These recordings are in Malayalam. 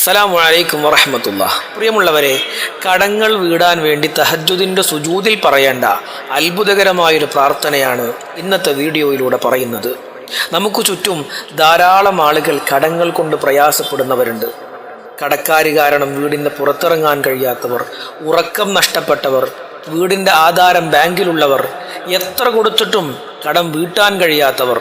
അസ്സലാമു അലൈക്കും വറഹ്മത്തുള്ളാഹി. പ്രിയമുള്ളവരെ, കടങ്ങൾ വീടാൻ വേണ്ടി തഹജ്ജുദിന്റെ സുജൂദിൽ പറയേണ്ട അത്ഭുതകരമായൊരു പ്രാർത്ഥനയാണ് ഇന്നത്തെ വീഡിയോയിലൂടെ പറയുന്നത്. നമുക്ക് ചുറ്റും ധാരാളം ആളുകൾ കടങ്ങൾ കൊണ്ട് പ്രയാസപ്പെടുന്നവരുണ്ട്. കടക്കാര് കാരണം വീടിൻ്റെ പുറത്തിറങ്ങാൻ കഴിയാത്തവർ, ഉറക്കം നഷ്ടപ്പെട്ടവർ, വീടിൻ്റെ ആധാരം ബാങ്കിലുള്ളവർ, എത്ര കൊടുത്തിട്ടും കടം വീട്ടാൻ കഴിയാത്തവർ,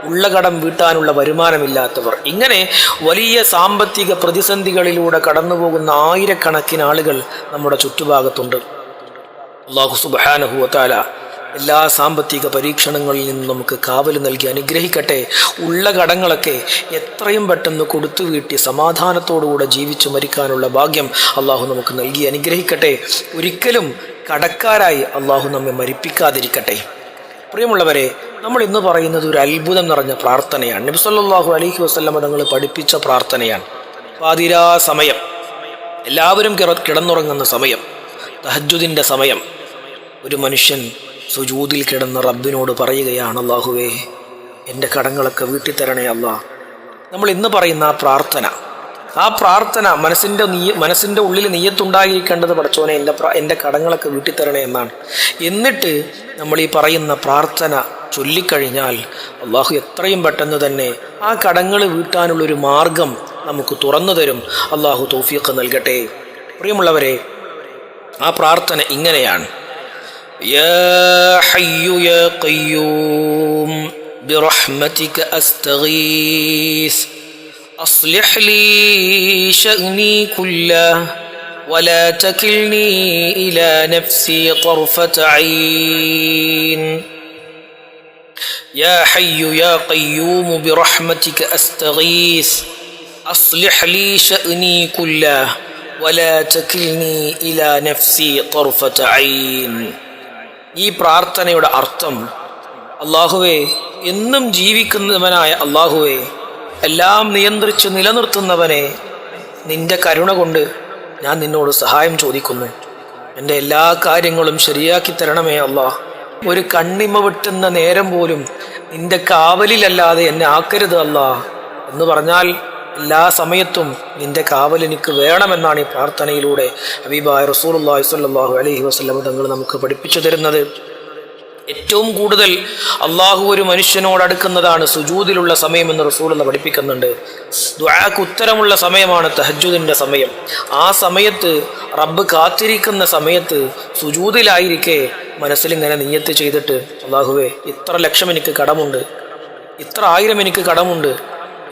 ഉള്ള കടം വീട്ടാനുള്ള വരുമാനമില്ലാത്തവർ, ഇങ്ങനെ വലിയ സാമ്പത്തിക പ്രതിസന്ധികളിലൂടെ കടന്നുപോകുന്ന ആയിരക്കണക്കിന് ആളുകൾ നമ്മുടെ ചുറ്റുഭാഗത്തുണ്ട്. അല്ലാഹു സുബ്ഹാനഹു വ തആല എല്ലാ സാമ്പത്തിക പരീക്ഷണങ്ങളിൽ നിന്നും നമുക്ക് കാവൽ നൽകി അനുഗ്രഹിക്കട്ടെ. ഉള്ള കടങ്ങളൊക്കെ എത്രയും പെട്ടെന്ന് കൊടുത്തു വീട്ടി സമാധാനത്തോടുകൂടെ ജീവിച്ചു മരിക്കാനുള്ള ഭാഗ്യം അള്ളാഹു നമുക്ക് നൽകി അനുഗ്രഹിക്കട്ടെ. ഒരിക്കലും കടക്കാരായി അള്ളാഹു നമ്മെ മരിപ്പിക്കാതിരിക്കട്ടെ. പ്രിയമുള്ളവരെ, നമ്മൾ ഇന്ന് പറയുന്നത് ഒരു അത്ഭുതം നിറഞ്ഞ പ്രാർത്ഥനയാണ്. നബി സല്ലല്ലാഹു അലൈഹി വസല്ലം തങ്ങൾ പഠിപ്പിച്ച പ്രാർത്ഥനയാണ്. പാതിരാ സമയം, എല്ലാവരും കിടന്നുറങ്ങുന്ന സമയം, തഹജ്ജുദിൻ്റെ സമയം, ഒരു മനുഷ്യൻ സുജൂദിൽ കിടന്ന് റബ്ബിനോട് പറയുകയാണ്, അല്ലാഹുവേ, എൻ്റെ കടങ്ങളൊക്കെ വീട്ടിത്തരണേ അല്ലാ. നമ്മൾ ഇന്ന് പറയുന്ന ആ പ്രാർത്ഥന മനസ്സിൻ്റെ ഉള്ളിൽ നിയ്യത്തുണ്ടായിരിക്കേണ്ടത്, പടച്ചോനെ എൻ്റെ കടങ്ങളൊക്കെ വീട്ടിത്തരണേ എന്നാണ്. എന്നിട്ട് നമ്മൾ ഈ പറയുന്ന പ്രാർത്ഥന ചൊല്ലിക്കഴിഞ്ഞാൽ അള്ളാഹു എത്രയും പെട്ടെന്ന് തന്നെ ആ കടങ്ങൾ വീട്ടാനുള്ളൊരു മാർഗം നമുക്ക് തുറന്നു തരും. അള്ളാഹു തൗഫീഖ് നൽകട്ടെ. പ്രിയമുള്ളവരെ, ആ പ്രാർത്ഥന ഇങ്ങനെയാണ്: യാ ഹയ്യു യാ ഖയ്യൂം ബിറഹ്മതിക അസ്തഗീസ് അസ്ലിഹ് ലീ ശഅ്നീ കുല്ലഹു വലാ തകിൽനീ ഇലാ നഫ്സി طرفة عين. يا حي يا قيوم برحمتك أستغيث أصلح لي شأني كله ولا تكلني إلى نفسي طرفة عين. ഈ പ്രാർത്ഥനയുടെ അർത്ഥം, അല്ലാഹുവേ, എന്നും ജീവിക്കുന്നവനായ അല്ലാഹുവേ, എല്ലാം നിയന്ത്രിച്ച് നിലനിർത്തുന്നവനെ, നിന്റെ കരുണ കൊണ്ട് ഞാൻ നിന്നോട് സഹായം ചോദിക്കുന്നു. എൻ്റെ എല്ലാ കാര്യങ്ങളും ശരിയാക്കി തരണമേ അല്ലാ. ഒരു കണ്ണിമ വെട്ടുന്ന നേരം പോലും നിന്റെ കാവലിലല്ലാതെ എന്നെ ആക്കരുത് അല്ലാ എന്ന് പറഞ്ഞാൽ എല്ലാ സമയത്തും നിന്റെ കാവൽ എനിക്ക് വേണമെന്നാണ് ഈ പ്രാർത്ഥനയിലൂടെ ഹബീബായ റസൂലുള്ളാഹി സ്വല്ലല്ലാഹു അലൈഹി വസല്ലം തങ്ങൾ നമുക്ക് പഠിപ്പിച്ചു തരുന്നത്. ഏറ്റവും കൂടുതൽ അള്ളാഹു ഒരു മനുഷ്യനോട് അടുക്കുന്നതാണ് സുജൂദിലുള്ള സമയമെന്ന് റസൂലുള്ള പഠിപ്പിക്കുന്നുണ്ട്. ദുആക്ക് ഉത്തരമുള്ള സമയമാണ് തഹജ്ജുദിൻ്റെ സമയം. ആ സമയത്ത് റബ്ബ് കാത്തിരിക്കുന്ന സമയത്ത് സുജൂദിലായിരിക്കെ മനസ്സിലിങ്ങനെ നിയ്യത്ത് ചെയ്തിട്ട്, അല്ലാഹുവേ, ഇത്ര ലക്ഷം എനിക്ക് കടമുണ്ട്, ഇത്ര ആയിരം എനിക്ക് കടമുണ്ട്,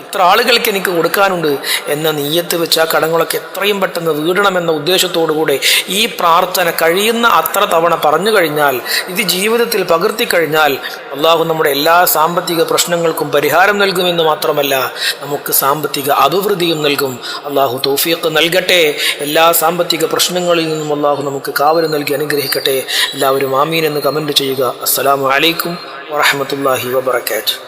ഇത്ര ആളുകൾക്ക് എനിക്ക് കൊടുക്കാനുണ്ട് എന്ന നിയ്യത്ത് വെച്ച് ആ കടങ്ങളൊക്കെ എത്രയും പെട്ടെന്ന് വീടണമെന്ന ഉദ്ദേശത്തോടുകൂടെ ഈ പ്രാർത്ഥന കഴിയുന്ന അത്ര തവണ പറഞ്ഞു കഴിഞ്ഞാൽ, ഇത് ജീവിതത്തിൽ പകർത്തി കഴിഞ്ഞാൽ അള്ളാഹു നമ്മുടെ എല്ലാ സാമ്പത്തിക പ്രശ്നങ്ങൾക്കും പരിഹാരം നൽകുമെന്ന് മാത്രമല്ല, നമുക്ക് സാമ്പത്തിക അഭിവൃദ്ധിയും നൽകും. അള്ളാഹു തൗഫീഖ് നൽകട്ടെ. എല്ലാ സാമ്പത്തിക പ്രശ്നങ്ങളിൽ നിന്നും അള്ളാഹു നമുക്ക് കാവൽ നൽകി അനുഗ്രഹിക്കട്ടെ. എല്ലാവരും ആമീൻ എന്ന് കമൻറ്റ് ചെയ്യുക. അസ്സലാമു അലൈക്കും വറഹ്മത്തുള്ളാഹി വബറകാതുഹു.